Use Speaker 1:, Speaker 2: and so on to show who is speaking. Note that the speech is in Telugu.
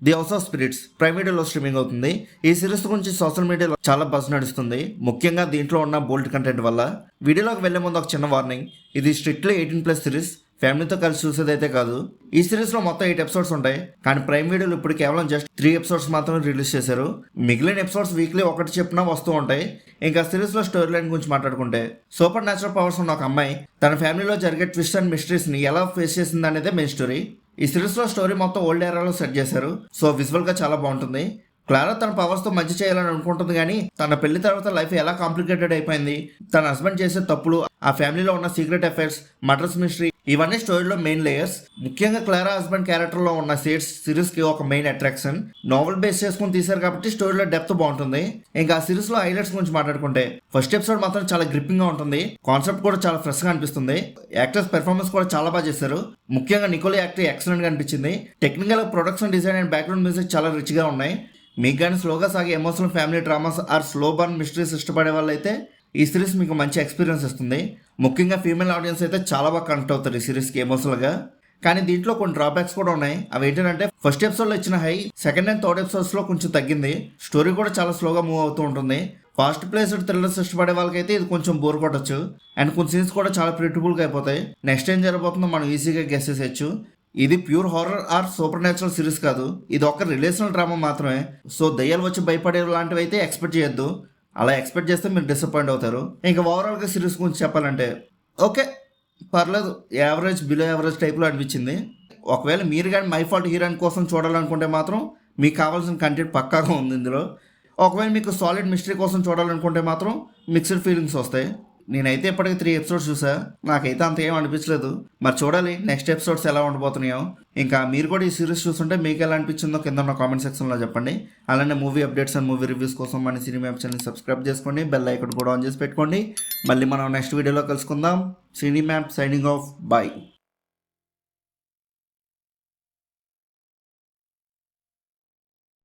Speaker 1: The house of spirits prime వీడియోలో స్ట్రీమింగ్ అవుతుంది. ఈ సిరీస్ గురించి సోషల్ మీడియాలో చాలా బజ్ నడుస్తుంది, ముఖ్యంగా దీంట్లో ఉన్న బోల్డ్ కంటెంట్ వల్ల. వీడియోలోకి వెళ్లే ముందు ఒక చిన్న వార్నింగ్, ఇది స్ట్రిక్ట్లీ 18+ సిరీస్, ఫ్యామిలీతో కలిసి చూసేదైతే కాదు. ఈ సిరీస్ లో మొత్తం 8 ఎపిసోడ్స్ ఉంటాయి, కానీ ప్రైమ్ వీడియోలో ఇప్పుడు కేవలం జస్ట్ 3 ఎపిసోడ్స్ మాత్రమే రిలీజ్ చేశారు. మిగిలిన ఎపిసోడ్స్ వీక్లీ ఒకటి చెప్పినా వస్తూ ఉంటాయి. ఇంకా సిరీస్ లో స్టోరీ లైన్ గురించి మాట్లాడుకుంటే, సూపర్ న్యాచురల్ పవర్స్ ఉన్న ఒక అమ్మాయి తన ఫ్యామిలీలో జరిగే ట్విస్ట్ అండ్ మిస్టరీస్ ని ఎలా ఫేస్ చేసింది అనేది మెయిన్ స్టోరీ. ఈ సిరీస్ లో స్టోరీ మొత్తం ఓల్డ్ ఏరాలో సెట్ చేశారు, సో విజువల్ గా చాలా బాగుంటుంది. క్లారా తన పవర్స్ తో మంచి చేయాలని అనుకుంటుంది, కానీ తన పెళ్లి తర్వాత లైఫ్ ఎలా కాంప్లికేటెడ్ అయిపోయింది, తన హస్బెండ్ చేసే తప్పులు, ఆ ఫ్యామిలీలో ఉన్న సీక్రెట్ అఫైర్స్, మర్డర్స్ మిస్టరీ, ఇవన్నీ స్టోరీలో మెయిన్ లేయర్స్. ముఖ్యంగా క్లారా హస్బెండ్ క్యారెక్టర్ లో ఉన్న షేడ్స్ సిరీస్ కి ఒక మెయిన్ అట్రాక్షన్. నావెల్ బేస్ చేసుకుని తీశారు కాబట్టి స్టోరీలో డెప్త్ బాగుంటుంది. ఇంకా ఆ సిరీస్ లో హైలైట్స్ గురించి మాట్లాడుకుంటే, ఫస్ట్ ఎపిసోడ్ మాత్రం చాలా గ్రిప్పింగ్ గా ఉంటుంది, కాన్సెప్ట్ కూడా చాలా ఫ్రెష్ గా అనిపిస్తుంది. యాక్టర్స్ పెర్ఫార్మెన్స్ కూడా చాలా బాగా చేశారు, ముఖ్యంగా నికోలీ యాక్టర్ ఎక్సలెంట్ గా అనిపించింది. Technical production design and background music చాలా రిచ్ గా ఉన్నాయి. మీకు కానీ స్లోగా సాగే emotional family dramas or slow burn mysteries ఇష్టపడే వాళ్ళైతే ఈ సిరీస్ మీకు మంచి ఎక్స్పీరియన్స్ ఇస్తుంది. ముఖ్యంగా ఫీమేల్ ఆడియన్స్ అయితే చాలా బాగా కనెక్ట్ అవుతారు ఈ సిరీస్కి ఎమోషనల్గా. కానీ దీంట్లో కొన్ని డ్రాబ్యాక్స్ కూడా ఉన్నాయి. అవి ఏంటంటే, ఫస్ట్ ఎపిసోడ్లో ఇచ్చిన హై సెకండ్ అండ్ థర్డ్ ఎపిసోడ్స్లో కొంచెం తగ్గింది. స్టోరీ కూడా చాలా స్లోగా మూవ్ అవుతూ ఉంటుంది. ఫాస్ట్ ప్లేస్డ్ థ్రిల్లర్స్ ఇష్టపడే వాళ్ళకైతే ఇది కొంచెం బోర్ కొట్టచ్చు. అండ్ కొన్ని సీన్స్ కూడా చాలా ప్రిడిక్టబుల్గా అయిపోతాయి. నెక్స్ట్ ఏం జరగబోతుందో మనం ఈజీగా గెస్ చేసేయచ్చు. ఇది pure horror or supernatural series కాదు, ఇది ఒక రిలేషనల్ డ్రామా మాత్రమే. సో దయ్యాలు వచ్చి భయపడే లాంటివి అయితే ఎక్స్పెక్ట్ చేయొద్దు. అలా ఎక్స్పెక్ట్ చేస్తే మీరు డిసప్పాయింట్ అవుతారు. ఇంకా ఓవరాల్గా సిరీస్ గురించి చెప్పాలంటే, ఓకే పర్లేదు, యావరేజ్ బిలో యావరేజ్ టైప్లో అనిపించింది. ఒకవేళ మీరు కానీ మై ఫాల్ట్ హీరోయిన్ కోసం చూడాలనుకుంటే మాత్రం మీకు కావాల్సిన కంటెంట్ పక్కాగా ఉంది ఇందులో. ఒకవేళ మీకు సాలిడ్ మిస్టరీ కోసం చూడాలనుకుంటే మాత్రం మిక్స్డ్ ఫీలింగ్స్ వస్తాయి. నేనైతే ఇప్పటికి 3 ఎపిసోడ్స్ చూసా, నాకైతే అంత ఏం అనిపించలేదు. మరి చూడాలి నెక్స్ట్ ఎపిసోడ్స్ ఎలా ఉండబోతున్నాయో. ఇంకా మీరు కూడా ఈ సిరీస్ చూస్తుంటే మీకు ఎలా అనిపించిందో కింద ఉన్న కామెంట్ సెక్షన్లో చెప్పండి. అలానే movie updates and movie reviews కోసం మన సినీ మ్యాప్ ఛానల్ సబ్స్క్రైబ్ చేసుకోండి, బెల్ ఐకాన్ కూడా ఆన్ చేసి పెట్టుకోండి. మళ్ళీ మనం నెక్స్ట్ వీడియోలో కలుసుకుందాం. సినీ మ్యాప్ సైనింగ్ ఆఫ్, బాయ్.